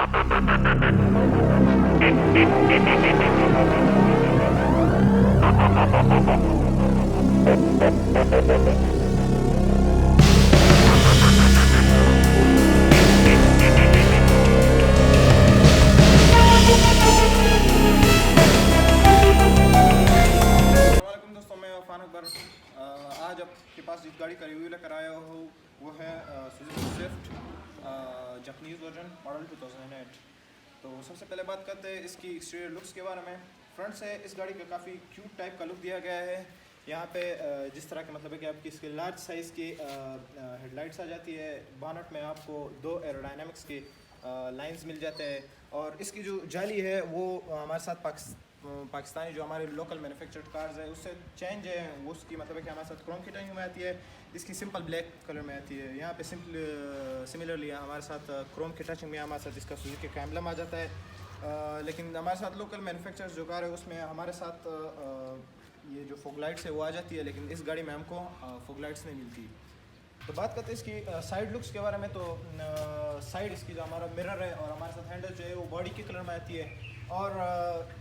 दोस्तों, मैं अफान अकबर आज आपके पास जिस गाड़ी का रिव्यू लेकर आया हूँ वो है Suzuki Swift Japanese version model 2008। तो सबसे पहले बात करते हैं इसकी एक्सटीरियर लुक्स के बारे में। फ्रंट से इस गाड़ी का काफ़ी क्यूट टाइप का लुक दिया गया है। यहाँ पे जिस तरह के मतलब है कि आपकी इसके लार्ज साइज़ की हेडलाइट्स आ जाती है। बानट में आपको दो एरोडायनामिक्स के लाइंस मिल जाते हैं और इसकी जो जाली है वो हमारे साथ पाकिस्तानी जो हमारे लोकल मैन्युफैक्चर्ड कार्स है उससे चेंज है। वो उसकी मतलब है कि हमारे साथ क्रोम की टचिंग में आती है, इसकी सिंपल ब्लैक कलर में आती है। यहाँ पे सिमिलरली हमारे साथ क्रोम की टचिंग में हमारे साथ इसका सुजुकी का एम्ब्लम आ जाता है। लेकिन हमारे साथ लोकल मैन्युफैक्चर्स जो कार है उसमें हमारे साथ ये जो फॉग लाइट्स है वो आ जाती है, लेकिन इस गाड़ी में हमको फॉग लाइट्स नहीं मिलती। तो बात करते हैं इसकी साइड लुक्स के बारे में। तो साइड इसकी जो हमारा मिरर है और हमारे साथ हैंडल जो है वो बॉडी के कलर में आती है। और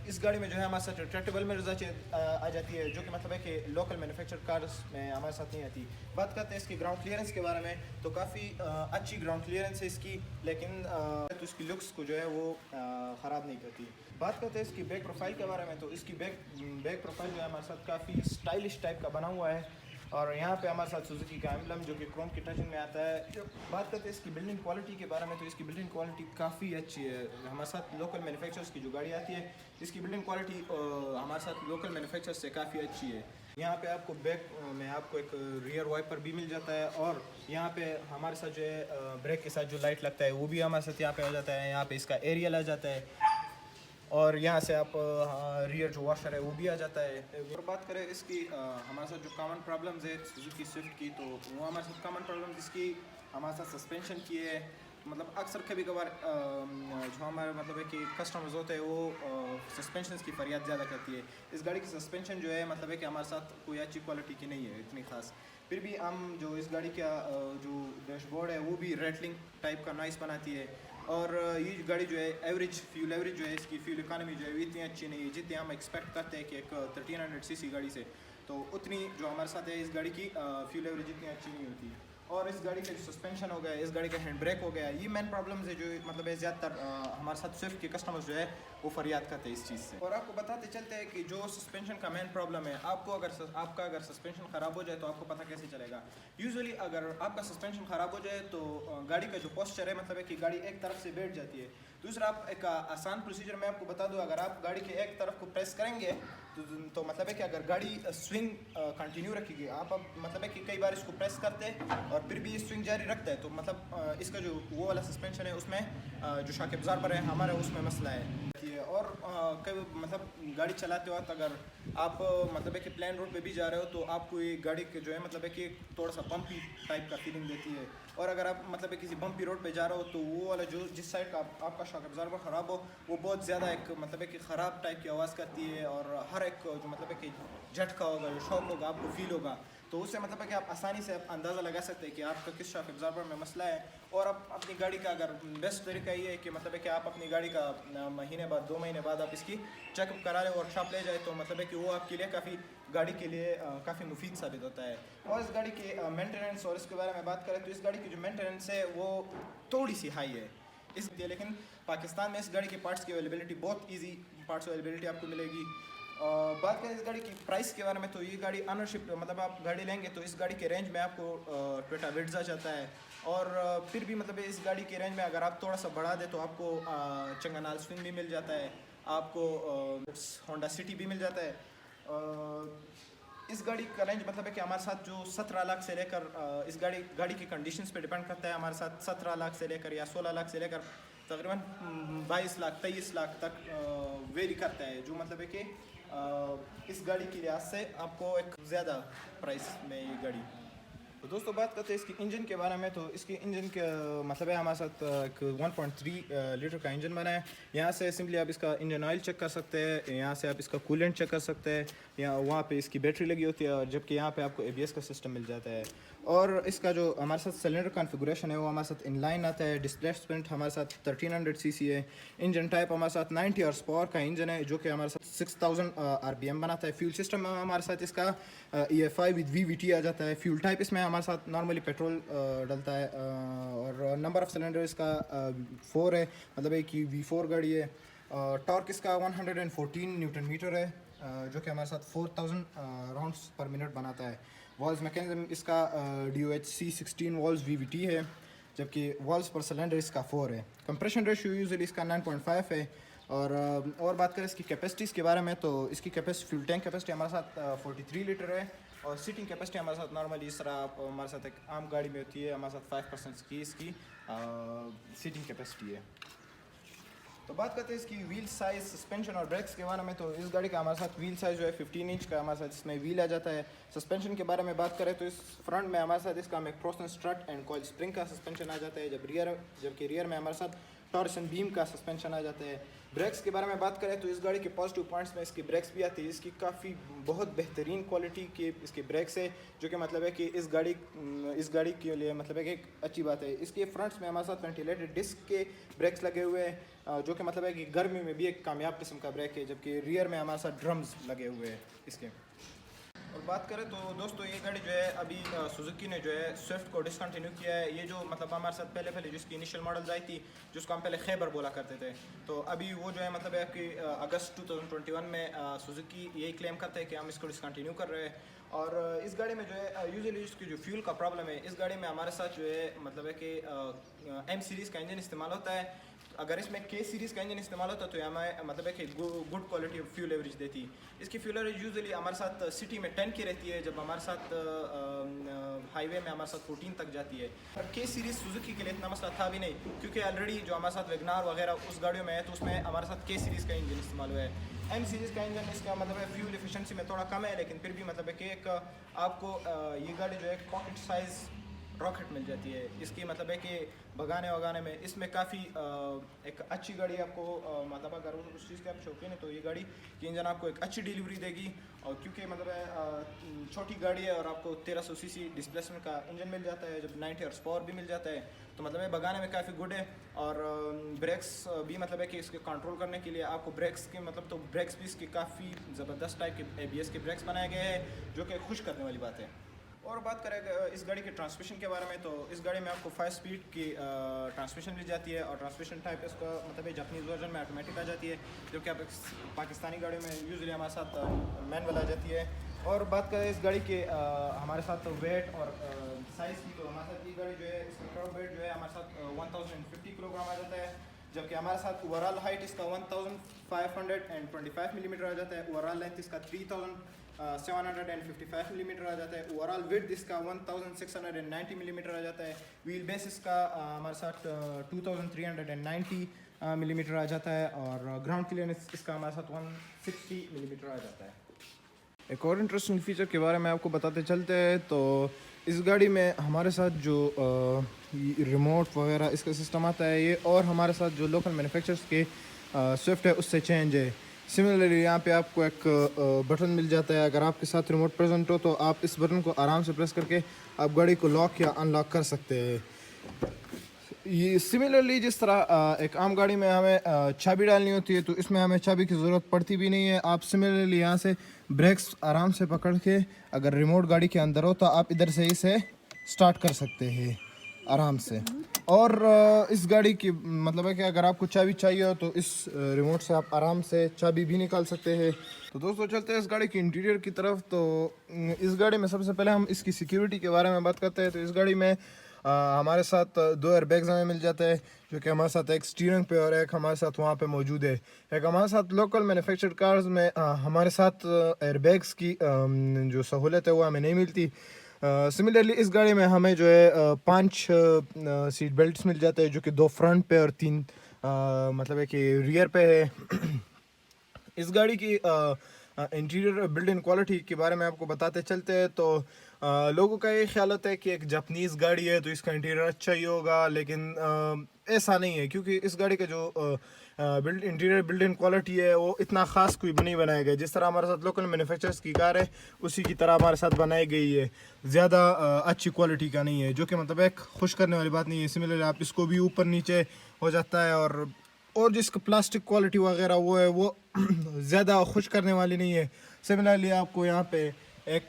इस गाड़ी में जो है हमारे साथ रिट्रैक्टेबल मिरर्स आ जाती है, जो कि मतलब है कि लोकल मैन्युफैक्चर्ड कार्स में हमारे साथ नहीं आती। बात करते हैं इसकी ग्राउंड क्लियरेंस के बारे में। तो काफ़ी अच्छी ग्राउंड क्लियरेंस है इसकी, लेकिन तो इसकी लुक्स को जो है वो ख़राब नहीं करती। बात करते हैं इसकी बैक प्रोफाइल के बारे में। तो इसकी बैक प्रोफाइल जो है हमारे साथ काफ़ी स्टाइलिश टाइप का बना हुआ है और यहाँ पे हमारे साथ सुजुकी का एम्ब्लम जो कि क्रोम की टचिंग में आता है। बात करते हैं इसकी बिल्डिंग क्वालिटी के बारे में। तो इसकी बिल्डिंग क्वालिटी काफ़ी अच्छी है। हमारे साथ लोकल मैन्युफैक्चरर्स की जो गाड़ी आती है इसकी बिल्डिंग क्वालिटी हमारे साथ लोकल मैन्युफैक्चरर्स से काफ़ी अच्छी है। यहाँ पे आपको बैक में आपको एक रियर वाइपर भी मिल जाता है और यहाँ पे हमारे साथ जो है ब्रेक के साथ जो लाइट लगता है वो भी हमारे साथ यहाँ पे आ जाता है। यहाँ पे इसका एरियल आ जाता है और यहाँ से आप रियर जो वॉशर है वो भी आ जाता है। और बात करें इसकी हमारे साथ जो कॉमन प्रॉब्लम्स है सुजुकी स्विफ्ट की, तो वो हमारे साथ कॉमन प्रॉब्लम्स इसकी हमारे साथ सस्पेंशन की है। मतलब अक्सर कभी कभार जो हमारे मतलब है कि कस्टमर्स होते हैं वो सस्पेंशन की फरियाद ज़्यादा करती है। इस गाड़ी की सस्पेंशन जो है मतलब है कि हमारे साथ कोई अच्छी क्वालिटी की नहीं है इतनी खास। फिर भी हम जो इस गाड़ी का जो डैशबोर्ड है वो भी रेटलिंग टाइप का नॉइस बनाती है। और ये गाड़ी जो है फ्यूल एवरेज जो है इसकी फ्यूल इकानमी जो है इतनी अच्छी नहीं है जितनी हम एक्सपेक्ट करते हैं कि एक 1300 सीसी गाड़ी से। तो उतनी जो हमारे साथ है इस गाड़ी की फ्यूल एवरेज इतनी अच्छी नहीं होती। और इस गाड़ी का जो सस्पेंशन हो गया, इस गाड़ी का हैंड ब्रेक हो गया, ये मेन प्रॉब्लम्स है जो मतलब है ज़्यादातर हमारे साथ स्विफ्ट के कस्टमर्स जो है वो फरियाद करते हैं इस चीज़ से। और आपको बताते चलते हैं कि जो सस्पेंशन का मेन प्रॉब्लम है, आपका अगर सस्पेंशन ख़राब हो जाए तो आपको पता कैसे चलेगा। यूजुअली अगर आपका सस्पेंशन ख़राब हो जाए तो गाड़ी का जो पोस्चर है मतलब है कि गाड़ी एक तरफ से बैठ जाती है। दूसरा, आप एक आसान प्रोसीजर मैं आपको बता दूं, अगर आप गाड़ी के एक तरफ को प्रेस करेंगे तो मतलब है कि अगर गाड़ी स्विंग कंटिन्यू रखेगी, आप अब मतलब है कि कई बार इसको प्रेस करते हैं और फिर भी स्विंग जारी रखता है, तो मतलब इसका जो वो वाला सस्पेंशन है उसमें जो शॉक एब्जॉर्बर है हमारा उसमें मसला है। और कई मतलब गाड़ी चलाते वक्त अगर आप मतलब है कि प्लेन रोड पे भी जा रहे हो तो आपको ये गाड़ी के जो है मतलब है कि थोड़ा सा बम्पी टाइप का फीलिंग देती है। और अगर आप मतलब है किसी बम्पी रोड पे जा रहे हो तो वो वाला जो जिस साइड का आपका शॉक एब्जॉर्बर ख़राब हो वो बहुत ज़्यादा एक मतलब है कि ख़राब टाइप की आवाज़ करती है और हर एक जो मतलब है कि झटका होगा, जो शॉक होगा आपको फील होगा। तो उससे मतलब है कि आप आसानी से आप अंदाज़ा लगा सकते हैं कि आपका किस शॉक एब्जॉर्बर में मसला है। और आप अपनी गाड़ी का अगर बेस्ट तरीका ये है कि मतलब है कि आप अपनी गाड़ी का महीने बाद 2 महीने बाद आप इसकी चेकअप करा लें, वर्कशॉप ले जाए, तो मतलब है कि वो आपके लिए काफ़ी गाड़ी के लिए काफ़ी मुफीद साबित होता है। और इस गाड़ी के मेंटेनेंस और इसके बारे में बात करें तो इस गाड़ी की जो मेंटेनेंस है वो थोड़ी सी हाई है लेकिन पाकिस्तान में इस गाड़ी के पार्ट्स की अवेलेबिलिटी बहुत ईजी पार्ट्स अवेलेबिलिटी आपको मिलेगी। बात करें इस गाड़ी की प्राइस के बारे में तो ये गाड़ी ऑनरशिप मतलब आप गाड़ी लेंगे तो इस गाड़ी के रेंज में आपको टोयोटा विड्स आ जाता है। और फिर भी मतलब इस गाड़ी के रेंज में अगर आप थोड़ा सा बढ़ा दे तो आपको चंगानाल स्विंग भी मिल जाता है, आपको होंडा सिटी भी मिल जाता है। इस गाड़ी का रेंज मतलब है कि हमारे साथ जो 17 लाख से लेकर इस गाड़ी की कंडीशंस पे डिपेंड करता है। हमारे साथ 17 लाख से लेकर या 16 लाख से लेकर तकरीबन 22 लाख 23 लाख तक वेरी करता है, जो मतलब है कि इस गाड़ी की लिहाज से आपको एक ज़्यादा प्राइस में ये गाड़ी। तो दोस्तों बात करते हैं इसकी इंजन के बारे में। तो इसकी इंजन के मतलब है हमारे साथ एक 1.3 लीटर का इंजन बना है। यहाँ से सिंपली आप इसका इंजन ऑयल चेक कर सकते हैं, यहाँ से आप इसका कूलेंट चेक कर सकते हैं, यहाँ वहाँ पे इसकी बैटरी लगी होती है और जबकि यहाँ पे आपको एबीएस का सिस्टम मिल जाता है। और इसका जो हमारे साथ सिलेंडर कॉन्फ़िगरेशन है वो हमारे साथ इनलाइन आता है। डिस्प्लेसमेंट हमारे साथ 1300 सीसी है। इंजन टाइप हमारे साथ 90 हॉर्स पावर का इंजन है जो कि हमारे साथ 6000 आरपीएम बनाता है। फ्यूल सिस्टम में हमारे साथ इसका EFI विद VVT आ जाता है। फ्यूल टाइप इसमें हमारे साथ नॉर्मली पेट्रोल डलता है और नंबर ऑफ सिलेंडर इसका 4 है, मतलब एक V4 गाड़ी है। टॉर्क इसका 114 न्यूटन मीटर है जो कि हमारे साथ 4000 राउंड्स पर मिनट बनाता है। वॉल्स मैकेनिज्म इसका DOHC 16 वॉल्स VVT है, जबकि वॉल्स पर सिलेंडर इसका 4 है। कंप्रेशन रेशियो यूजुअली इसका 9.5 है। और बात करें इसकी कैपेसिटीज़ के बारे में तो इसकी कैपेसिटी फ्यूल टैंक कैपेसिटी हमारे साथ 43 लीटर है और सीटिंग कैपेसिटी हमारे साथ नॉर्मली इस तरह हमारे साथ एक आम गाड़ी में होती है, हमारे साथ 5% की इसकी सीटिंग कैपेसिटी है। तो बात करते हैं इसकी व्हील साइज, सस्पेंशन और ब्रेक्स के बारे में। तो इस गाड़ी का हमारे साथ व्हील साइज जो है 15 इंच का हमारे साथ इसमें व्हील आ जाता है। सस्पेंशन के बारे में बात करें तो इस फ्रंट में हमारे साथ इसका एक प्रोसन स्ट्रट एंड कॉइल स्प्रिंग का सस्पेंशन आ जाता है, जबकि रियर में हमारे साथ टॉर्सन बीम का सस्पेंशन आ जाता है। ब्रेक्स के बारे में बात करें तो इस गाड़ी के पॉजिटिव पॉइंट्स में इसकी ब्रेक्स भी आती है। इसकी काफ़ी बहुत बेहतरीन क्वालिटी के इसके ब्रेक्स है, जो कि मतलब है कि इस गाड़ी के लिए मतलब है कि एक अच्छी बात है। इसके फ्रंट्स में हमारे साथ वेंटिलेटेड डिस्क के ब्रेक्स लगे हुए हैं जो कि मतलब है कि गर्मी में भी एक कामयाब किस्म का ब्रेक है, जबकि रियर में हमारे साथ ड्रम्स लगे हुए हैं इसके। और बात करें तो दोस्तों ये गाड़ी जो है अभी सुजुकी ने जो है स्विफ्ट को डिसकंटिन्यू किया है। ये जो मतलब हमारे साथ पहले जिसकी इनिशियल मॉडल्स आई थी जिसको हम पहले खैबर बोला करते थे, तो अभी वो जो है मतलब है कि अगस्त 2021 में सुजुकी यही क्लेम करते हैं कि हम इसको डिसकंटिन्यू कर रहे हैं। और इस गाड़ी में जो है यूजुअली इसकी जो फ्यूल का प्रॉब्लम है, इस गाड़ी में हमारे साथ जो है मतलब है कि M सीरीज़ का इंजन इस्तेमाल होता है। अगर इसमें K सीरीज़ का इंजन इस्तेमाल होता तो हमें मतलब है कि good quality of fuel average देती। इसकी फ्यूल एवरेज यूजुअली हमारे साथ सिटी में 10 की रहती है, जब हमारे साथ हाईवे में हमारे साथ 14 तक जाती है। पर K सीरीज़ सुजुकी के लिए इतना मसला था भी नहीं, क्योंकि ऑलरेडी जो हमारे साथ वैगनार वगैरह उस गाड़ियों में है तो उसमें हमारे साथ K सीरीज़ का इंजन इस्तेमाल हुआ है। M सीरीज़ का इंजन इसका मतलब है फ्यूल एफिशिएंसी में थोड़ा कम है, लेकिन फिर भी मतलब है कि एक आपको ये गाड़ी जो है पॉकेट साइज़ रॉकेट मिल जाती है। इसकी मतलब है कि भगाने वगाने में इसमें काफ़ी एक अच्छी गाड़ी आपको मतलब अगर उस चीज़ के आप शौकीन है तो ये गाड़ी की इंजन आपको एक अच्छी डिलीवरी देगी। और क्योंकि मतलब है छोटी गाड़ी है और आपको 1300 सीसी डिस्प्लेसमेंट का इंजन मिल जाता है, जब 90 हॉर्स पावर भी मिल जाता है, तो मतलब है भगाने में काफ़ी गुड है। और ब्रेक्स भी मतलब है कि इसके कंट्रोल करने के लिए आपको ब्रेक्स के मतलब तो ब्रेक्स भी इसके काफ़ी ज़बरदस्त टाइप के ABS के ब्रेक्स बनाए गए हैं, जो कि खुश करने वाली बात है। और बात करें इस गाड़ी के ट्रांसमिशन के बारे में तो इस गाड़ी में आपको 5 स्पीड की ट्रांसमिशन मिल जाती है और ट्रांसमिशन टाइप इसका मतलब जापानीज़ वर्जन में ऑटोमेटिक आ जाती है, जबकि आप पाकिस्तानी गाड़ियों में यूजुअली हमारे साथ मैनुअल आ जाती है। और बात करें इस गाड़ी के हमारे साथ वेट और साइज़ की, तो हमारे साथ ये गाड़ी जो है इसका क्राउड वेट जो है हमारे साथ 1050 किलोग्राम आ जाता है, जबकि हमारे साथ ओवरऑल हाइट इसका 1525 मिलीमीटर आ जाता है। ओवरऑल लेंथ इसका 3755 मिलीमीटर आ जाता है। ओवरऑल विड्थ इसका 1690 मिलीमीटर आ जाता है। व्हील बेस इसका हमारे साथ 2390 मिलीमीटर आ जाता है और ग्राउंड क्लियरेंस इसका हमारे साथ 160 मिलीमीटर आ जाता है। एक और इंटरेस्टिंग फीचर के बारे में आपको बताते चलते हैं तो इस गाड़ी में हमारे साथ जो रिमोट वगैरह इसका सिस्टम आता है ये और हमारे साथ जो लोकल मैन्युफैक्चरर्स के स्विफ्ट है उससे चेंज है। सिमिलरली यहाँ पे आपको एक बटन मिल जाता है, अगर आपके साथ रिमोट प्रेजेंट हो तो आप इस बटन को आराम से प्रेस करके आप गाड़ी को लॉक या अनलॉक कर सकते हैं। ये सिमिलरली जिस तरह एक आम गाड़ी में हमें चाबी डालनी होती है तो इसमें हमें चाबी की ज़रूरत पड़ती भी नहीं है। आप सिमिलरली यहाँ से ब्रेक्स आराम से पकड़ के अगर रिमोट गाड़ी के अंदर हो तो आप इधर से इसे स्टार्ट कर सकते हैं आराम से। और इस गाड़ी की मतलब है कि अगर आपको चाबी चाहिए हो तो इस रिमोट से आप आराम से चाबी भी निकाल सकते हैं। तो दोस्तों चलते हैं इस गाड़ी की इंटीरियर की तरफ। तो इस गाड़ी में सबसे पहले हम इसकी सिक्योरिटी के बारे में बात करते हैं। तो इस गाड़ी में हमारे साथ 2 एयरबैग्स हमें मिल जाते हैं, जो कि हमारे साथ एक स्टीयरिंग पे और एक हमारे साथ वहाँ पे मौजूद है। एक हमारे साथ लोकल मैन्युफैक्चर्ड कार्स में हमारे साथ एयरबैग्स की जो सहूलत है वो हमें नहीं मिलती। सिमिलरली इस गाड़ी में हमें जो है 5 सीट बेल्ट्स मिल जाते हैं, जो कि 2 फ्रंट पे और 3 मतलब है कि रियर पे है। इस गाड़ी की इंटीरियर बिल्ड इन क्वालिटी के बारे में आपको बताते चलते हैं। तो लोगों का ये ख्याल होता है कि एक जापानीज़ गाड़ी है तो इसका इंटीरियर अच्छा ही होगा, लेकिन ऐसा नहीं है, क्योंकि इस गाड़ी का जो इंटीरियर बिल्ड इन क्वालिटी है वो इतना ख़ास कोई नहीं बनाया गया। जिस तरह हमारे साथ लोकल मैन्युफैक्चरर्स की कार है उसी की तरह हमारे साथ बनाई गई है, ज़्यादा अच्छी क्वालिटी का नहीं है, जो कि मतलब एक खुश करने वाली बात नहीं है। सिमिलरली आप इसको भी ऊपर नीचे हो जाता है, और जिसका प्लास्टिक क्वालिटी वगैरह वो है वो ज़्यादा खुश करने वाली नहीं है। सिमिलरली आपको यहाँ पे एक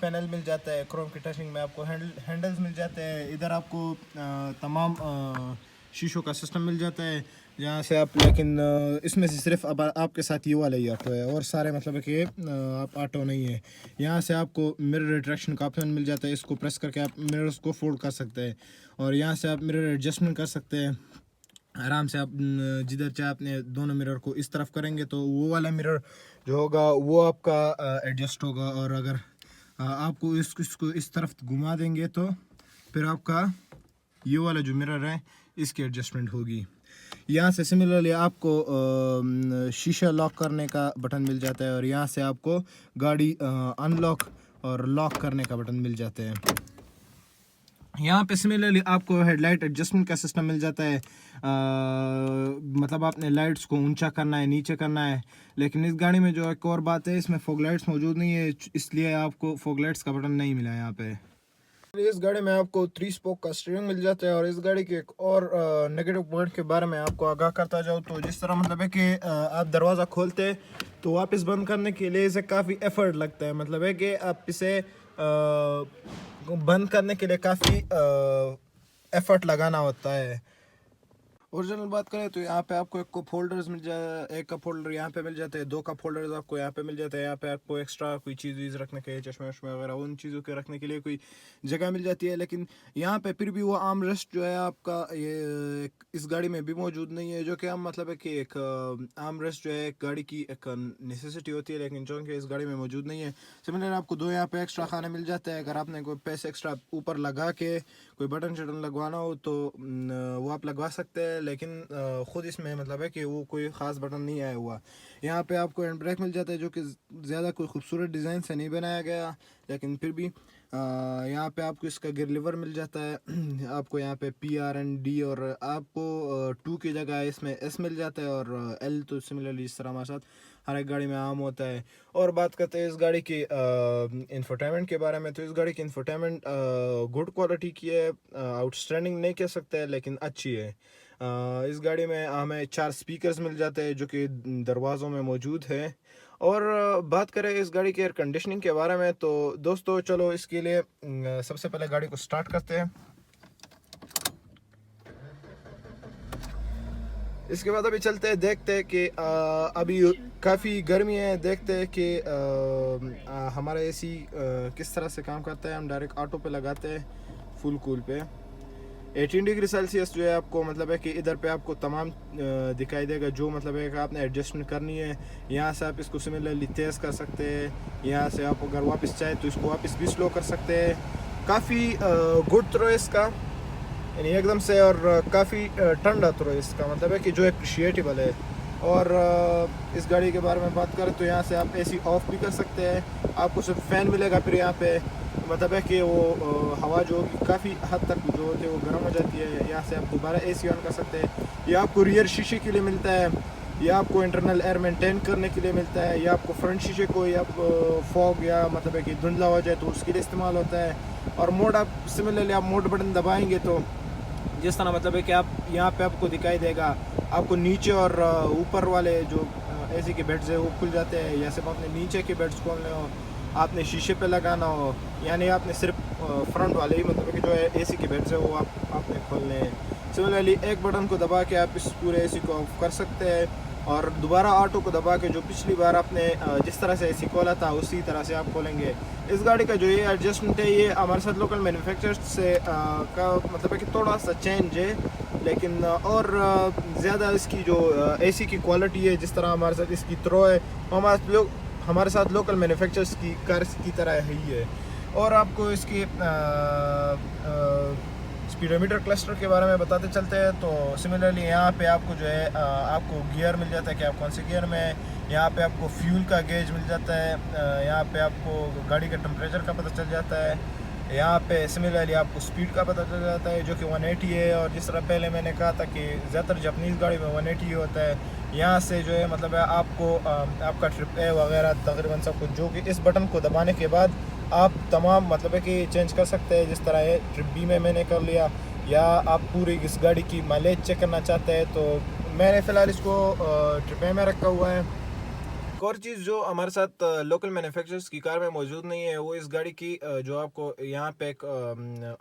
पैनल मिल जाता है, क्रोम की टचिंग में आपको हैंडल्स मिल जाते हैं। इधर आपको तमाम शीशों का सिस्टम मिल जाता है जहाँ से आप, लेकिन इसमें से सिर्फ अब आपके साथ ये वाला ही ऑटो है और सारे मतलब है कि आप ऑटो नहीं है। यहाँ से आपको मिरर रिट्रैक्शन का ऑप्शन मिल जाता है, इसको प्रेस करके आप मिरर्स को फोल्ड कर सकते हैं और यहाँ से आप मिरर एडजस्टमेंट कर सकते हैं आराम से। आप जिधर चाहे अपने दोनों मिरर को इस तरफ करेंगे तो वो वाला मिरर जो होगा वो आपका एडजस्ट होगा, और अगर आपको इसको इस तरफ घुमा देंगे तो फिर आपका ये वाला जो मिरर है इसकी एडजस्टमेंट होगी। यहाँ से सिमिलरली आपको शीशा लॉक करने का बटन मिल जाता है और यहाँ से आपको गाड़ी अनलॉक और लॉक करने का बटन मिल जाते हैं। यहाँ पे सिमिलरली आपको हेडलाइट एडजस्टमेंट का सिस्टम मिल जाता है, मतलब आपने लाइट्स को ऊंचा करना है नीचे करना है। लेकिन इस गाड़ी में जो एक और बात है, इसमें फॉग लाइट्स मौजूद नहीं है, इसलिए आपको फॉग लाइट्स का बटन नहीं मिला है यहाँ पे। इस गाड़ी में आपको 3 स्पोक का स्टीयरिंग मिल जाता है। और इस गाड़ी के एक और नेगेटिव पॉइंट के बारे में आपको आगाह करता जाऊँ तो जिस तरह मतलब है कि आप दरवाज़ा खोलते तो वापस बंद करने के लिए इसे काफ़ी एफर्ट लगता है। मतलब है कि आप इसे बंद करने के लिए काफ़ी एफर्ट लगाना होता है। ओरिजिनल बात करें तो यहाँ पे आपको एक कप होल्डर्स मिल जाए, एक कप होल्डर यहाँ पे मिल जाते हैं, 2 कप होल्डर्स आपको यहाँ पे मिल जाते हैं। यहाँ पे आपको एक्स्ट्रा कोई चीज़ रखने के, चश्मे वश्मे वगैरह उन चीज़ों के रखने के लिए कोई जगह मिल जाती है। लेकिन यहाँ पे फिर भी वो आर्म रेस्ट जो है आपका ये इस गाड़ी में भी मौजूद नहीं है, जो कि हम मतलब है कि एक आर्म रेस्ट जो है एक गाड़ी की एक नेसेसिटी होती है, लेकिन जो कि इस गाड़ी में मौजूद नहीं है। सिमिलर आपको 2 यहाँ पे एक्स्ट्रा खाने मिल जाता है। अगर आपने कोई पैसे एक्स्ट्रा ऊपर लगा के कोई बटन शटन लगवाना हो तो वो आप लगवा सकते हैं, लेकिन ख़ुद इसमें मतलब है कि वो कोई ख़ास बटन नहीं आया हुआ। यहाँ पे आपको हैंड ब्रेक मिल जाता है, जो कि ज़्यादा कोई खूबसूरत डिज़ाइन से नहीं बनाया गया, लेकिन फिर भी यहाँ पे आपको इसका गियर लीवर मिल जाता है। आपको यहाँ पे PRND और आपको 2 की जगह इसमें S मिल जाता है और L तो सिमिलरली इस तरह हमारे साथ हर एक गाड़ी में आम होता है। और बात करते हैं इस गाड़ी की इंफोटेनमेंट के बारे में, तो इस गाड़ी की इंफोटेनमेंट गुड क्वालिटी की है, आउटस्टैंडिंग नहीं कह सकते लेकिन अच्छी है। इस गाड़ी में हमें 4 स्पीकर्स मिल जाते हैं जो कि दरवाज़ों में मौजूद है। और बात करें इस गाड़ी के एयर कंडीशनिंग के बारे में तो दोस्तों चलो इसके लिए सबसे पहले गाड़ी को स्टार्ट करते हैं। इसके बाद अभी चलते हैं, देखते हैं कि अभी काफ़ी गर्मी है, देखते हैं कि हमारा AC किस तरह से काम करता है। हम डायरेक्ट ऑटो पे लगाते हैं फुल कूल पे। 18 डिग्री सेल्सियस जो है आपको मतलब है कि इधर पे आपको तमाम दिखाई देगा, जो मतलब है कि आपने एडजस्टमेंट करनी है। यहाँ से आप इसको सिमिलरली तेज़ कर सकते हैं, यहाँ से आप अगर वापस चाहे तो इसको वापस भी स्लो कर सकते हैं। काफ़ी गुड थ्रो है इसका, यानी एकदम से, और काफ़ी ठंडा थ्रो है इसका, मतलब है कि जो अप्रिशिएटेबल है। और इस गाड़ी के बारे में बात करें तो यहाँ से आप AC ऑफ भी कर सकते हैं, आपको सिर्फ फ़ैन मिलेगा। फिर यहाँ पे मतलब है कि वो हवा जो काफ़ी हद तक जो होती है वो गर्म हो जाती है। यहाँ से आप दोबारा AC ऑन कर सकते हैं। यह आपको रियर शीशे के लिए मिलता है, या आपको इंटरनल एयर मेंटेन करने के लिए मिलता है, या आपको फ्रंट शीशे को या फॉग या मतलब है कि धुंधला हो जाए तो उसके लिए इस्तेमाल होता है। और मोड आप सिमिलरली आप मोड बटन दबाएंगे तो जिस तरह मतलब है कि आप यहाँ पे आपको दिखाई देगा, आपको नीचे और ऊपर वाले जो AC के बेड्स है वो खुल जाते हैं। या सिर्फ आपने नीचे के बेड्स खोलने हो, आपने शीशे पे लगाना हो, यानी आपने सिर्फ फ्रंट वाले ही मतलब कि जो है AC के बेड्स है वो आपने खोलने हैं। सिमिलरली एक बटन को दबा के आप इस पूरे AC को ऑफ कर सकते हैं और दोबारा ऑटो को दबा के जो पिछली बार आपने जिस तरह से AC खोला था उसी तरह से आप खोलेंगे। इस गाड़ी का जो ये एडजस्टमेंट है ये हमारे साथ लोकल मैन्युफैक्चरर्स से का मतलब है कि थोड़ा सा चेंज है, लेकिन और ज़्यादा इसकी जो AC की क्वालिटी है, जिस तरह हमारे साथ इसकी थ्रो है, हमारे साथ लोकल मैन्युफैक्चरर्स की कार्स की तरह ही है। और आपको इसकी स्पीडोमीटर क्लस्टर के बारे में बताते चलते हैं। तो सिमिलरली यहाँ पे आपको जो है आपको गियर मिल जाता है कि आप कौन से गियर में है। यहाँ पे आपको फ्यूल का गेज मिल जाता है। यहाँ पे आपको गाड़ी का टेम्परेचर का पता चल जाता है। यहाँ पे सिमिलरली आपको स्पीड का पता चल जाता है जो कि 180 है। और जिस तरह पहले मैंने कहा था कि ज़्यादातर जापानीज़ गाड़ी में 180 होता है। यहाँ से जो है मतलब है आपको आपका ट्रिप ए वगैरह तकरीबन सब कुछ जो कि इस बटन को दबाने के बाद आप तमाम मतलब है कि चेंज कर सकते हैं। जिस तरह है ट्रिप बी में मैंने कर लिया, या आप पूरी इस गाड़ी की माइलेज चेक करना चाहते हैं तो मैंने फ़िलहाल इसको ट्रिप ए में रखा हुआ है। एक और चीज़ जो हमारे साथ लोकल मैन्युफैक्चरर्स की कार में मौजूद नहीं है वो इस गाड़ी की जो आपको यहाँ पे एक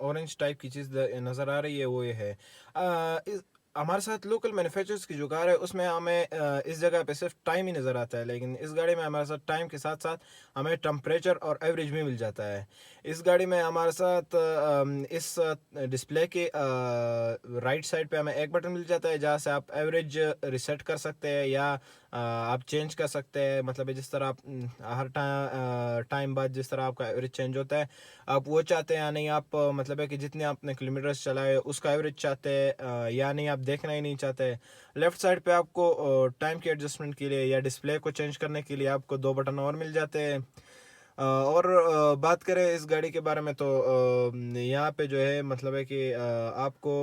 ऑरेंज टाइप की चीज़ नज़र आ रही है वो ये है। हमारे साथ लोकल मैन्युफैक्चरर्स की जो कार है उसमें हमें इस जगह पे सिर्फ टाइम ही नज़र आता है, लेकिन इस गाड़ी में हमारे साथ टाइम के साथ साथ हमें टेम्परेचर और एवरेज भी मिल जाता है। इस गाड़ी में हमारे साथ इस डिस्प्ले के राइट साइड पे हमें एक बटन मिल जाता है जहाँ से आप एवरेज रिसेट कर सकते हैं या आप चेंज कर सकते हैं। मतलब जिस तरह आप हर टाइम बाद जिस तरह आपका एवरेज चेंज होता है आप वो चाहते हैं या नहीं। आप मतलब है कि जितने आपने किलोमीटर्स चलाए उसका एवरेज चाहते हैं या नहीं, आप देखना ही नहीं चाहते। लेफ़्ट साइड पे आपको टाइम के एडजस्टमेंट के लिए या डिस्प्ले को चेंज करने के लिए आपको 2 बटन और मिल जाते हैं। और बात करें इस गाड़ी के बारे में तो यहाँ पे जो है मतलब है कि आपको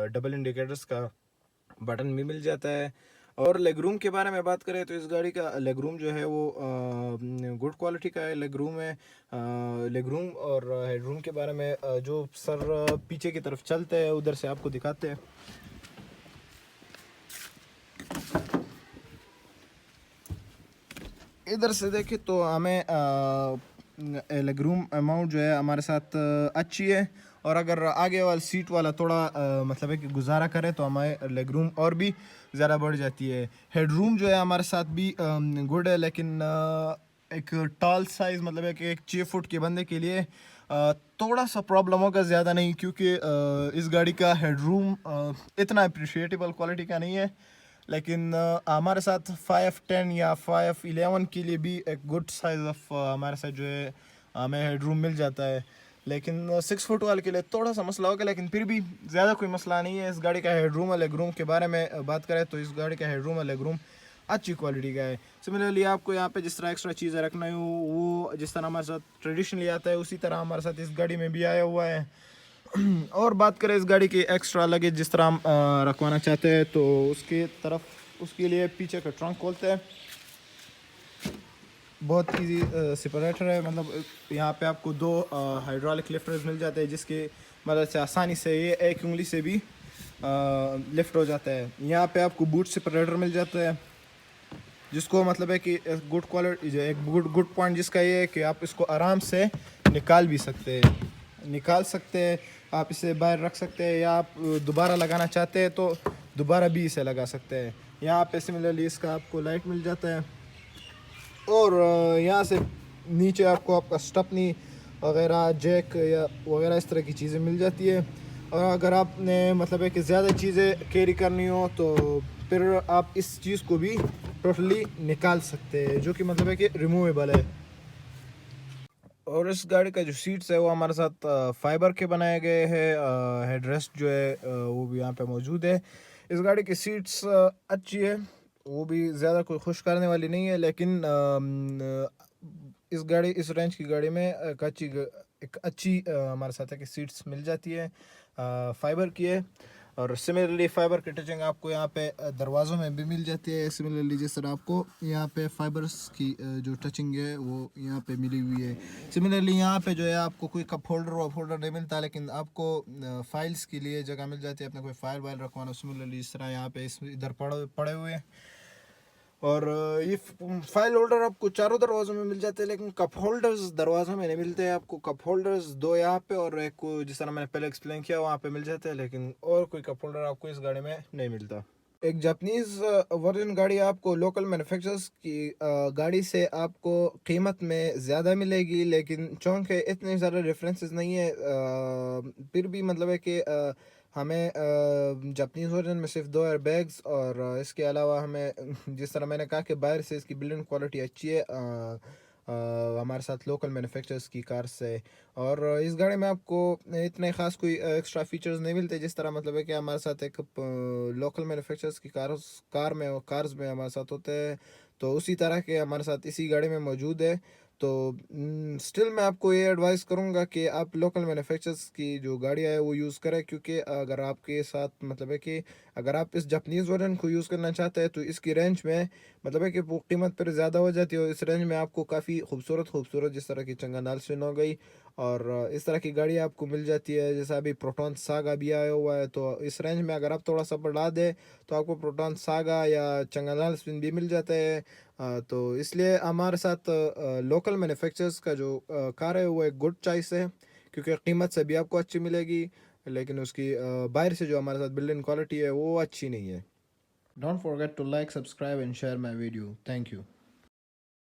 डबल इंडिकेटर्स का बटन भी मिल जाता है। और लेग रूम के बारे में बात करें तो इस गाड़ी का लेग रूम जो है वो गुड क्वालिटी का है। लेग रूम है। लेग रूम और हेड रूम के बारे में जो सर पीछे की तरफ चलते हैं उधर से आपको दिखाते हैं। इधर से देखें तो हमें लेग रूम अमाउंट जो है हमारे साथ अच्छी है। और अगर आगे वाला सीट वाला थोड़ा मतलब है कि गुजारा करे तो हमारे लेग रूम और भी ज़्यादा बढ़ जाती है। हेड रूम जो है हमारे साथ भी गुड है, लेकिन एक टॉल साइज़ मतलब है कि एक 6 फुट के बंदे के लिए थोड़ा सा प्रॉब्लम होगा, ज़्यादा नहीं, क्योंकि इस गाड़ी का हेड रूम इतना अप्रिशिएटेबल क्वालिटी का नहीं है। लेकिन हमारे साथ 5'10" या 5'11" के लिए भी एक गुड साइज़ ऑफ हमारे साथ जो है हमें हेड रूम मिल जाता है। लेकिन 6 फुट वाले के लिए थोड़ा सा मसला होगा, लेकिन फिर भी ज़्यादा कोई मसला नहीं है। इस गाड़ी का हेड रूम और लेग रूम के बारे में बात करें तो इस गाड़ी का हेड रूम और लेग रूम अच्छी क्वालिटी का है। सिमिलरली आपको यहाँ पे जिस तरह एक्स्ट्रा चीज़ें रखना हो वो जिस तरह हमारे साथ ट्रेडिशनली आता है उसी तरह हमारे साथ इस गाड़ी में भी आया हुआ है। और बात करें इस गाड़ी की एक्स्ट्रा लगेज जिस तरह हम रखवाना चाहते हैं तो उसके तरफ उसके लिए पीछे का ट्रंक खोलते हैं। बहुत इजी सेपरेटर है। मतलब यहाँ पे आपको 2 हाइड्रोलिक लिफ्टर्स मिल जाते हैं जिसके मदद से आसानी से ये एक उंगली से भी लिफ्ट हो जाता है। यहाँ पे आपको बूट सेपरेटर मिल जाता है जिसको मतलब है कि गुड क्वालिटी एक गुड पॉइंट जिसका ये है कि आप इसको आराम से निकाल भी सकते हैं, निकाल सकते हैं, आप इसे बाहर रख सकते हैं, या आप दोबारा लगाना चाहते हैं तो दोबारा भी इसे लगा सकते हैं। यहाँ पे सिमिलरली इसका आपको लाइट मिल जाता है। और यहाँ से नीचे आपको आपका स्टपनी वगैरह जैक या वगैरह इस तरह की चीज़ें मिल जाती है। और अगर आपने मतलब है कि ज़्यादा चीज़ें कैरी करनी हो तो फिर आप इस चीज़ को भी टोटली निकाल सकते हैं जो कि मतलब है कि रिमूवेबल है। और इस गाड़ी का जो सीट्स है वो हमारे साथ फाइबर के बनाए गए हैं। हेडरेस्ट जो है वो भी यहाँ पे मौजूद है। इस गाड़ी की सीट्स अच्छी है, वो भी ज़्यादा कोई खुश करने वाली नहीं है, लेकिन इस गाड़ी इस रेंज की गाड़ी में एक अच्छी हमारे साथ है कि सीट्स मिल जाती है, फाइबर की है। और सिमिलरली फाइबर की टचिंग आपको यहाँ पे दरवाज़ों में भी मिल जाती है। सिमिलरली जिस तरह आपको यहाँ पे फाइबर्स की जो टचिंग है वो यहाँ पे मिली हुई है। सिमिलरली यहाँ पे जो है आपको कोई कप होल्डर वप होल्डर नहीं मिलता, लेकिन आपको फाइल्स के लिए जगह मिल जाती है अपने कोई फाइल वाइल रखवाना। सिमिलरली इस तरह यहाँ पे इधर पड़े हुए हैं। और ये फाइल होल्डर आपको चारों दरवाज़ों में मिल जाते हैं, लेकिन कप होल्डर्स दरवाज़ों में नहीं मिलते हैं। आपको कप होल्डर्स 2 यहाँ पे और एक को जिस तरह मैंने पहले एक्सप्लेन किया वहाँ पे मिल जाते हैं, लेकिन और कोई कप होल्डर आपको इस गाड़ी में नहीं मिलता। एक जापानीज़ वर्जन गाड़ी आपको लोकल मैन्युफैक्चरर्स की गाड़ी से आपको कीमत में ज़्यादा मिलेगी, लेकिन चूँकि इतने ज़्यादा डिफरेंसेस नहीं है फिर भी मतलब है कि हमें जापानीज़ वर्जन में सिर्फ 2 एयर बैग्स और इसके अलावा हमें जिस तरह मैंने कहा कि बाहर से इसकी बिल्डिंग क्वालिटी अच्छी है, हमारे साथ लोकल मैन्युफैक्चरर्स की कार से। और इस गाड़ी में आपको इतने ख़ास कोई एक्स्ट्रा फीचर्स नहीं मिलते, जिस तरह मतलब है कि हमारे साथ एक लोकल मैन्युफैक्चरर्स की कार्स में हमारे साथ होते हैं, तो उसी तरह के हमारे साथ इसी गाड़ी में मौजूद है। तो स्टिल मैं आपको ये एडवाइस करूँगा कि आप लोकल मैन्युफैक्चरर्स की जो गाड़ियाँ है वो यूज़ करें, क्योंकि अगर आपके साथ मतलब है कि अगर आप इस जापानीज़ वर्जन को यूज़ करना चाहते हैं तो इसकी रेंज में मतलब है कि वो कीमत फिर ज़्यादा हो जाती है। और इस रेंज में आपको काफ़ी खूबसूरत जिस तरह की चंगानाल स्विन हो गई और इस तरह की गाड़ी आपको मिल जाती है। जैसा अभी प्रोटॉन सागा भी आया हुआ है, तो इस रेंज में अगर आप थोड़ा सा बढ़ा दें तो आपको प्रोटॉन सागा या चंगानाल स्पिन भी मिल जाते हैं। तो इसलिए हमारे साथ लोकल मैन्युफैक्चरर्स का जो कार है वो एक गुड चॉइस है, क्योंकि कीमत से भी आपको अच्छी मिलेगी, लेकिन उसकी बाहर से जो हमारे साथ बिल्ड इन क्वालिटी है वो अच्छी नहीं है। Don't forget to like, subscribe and share my video. Thank you.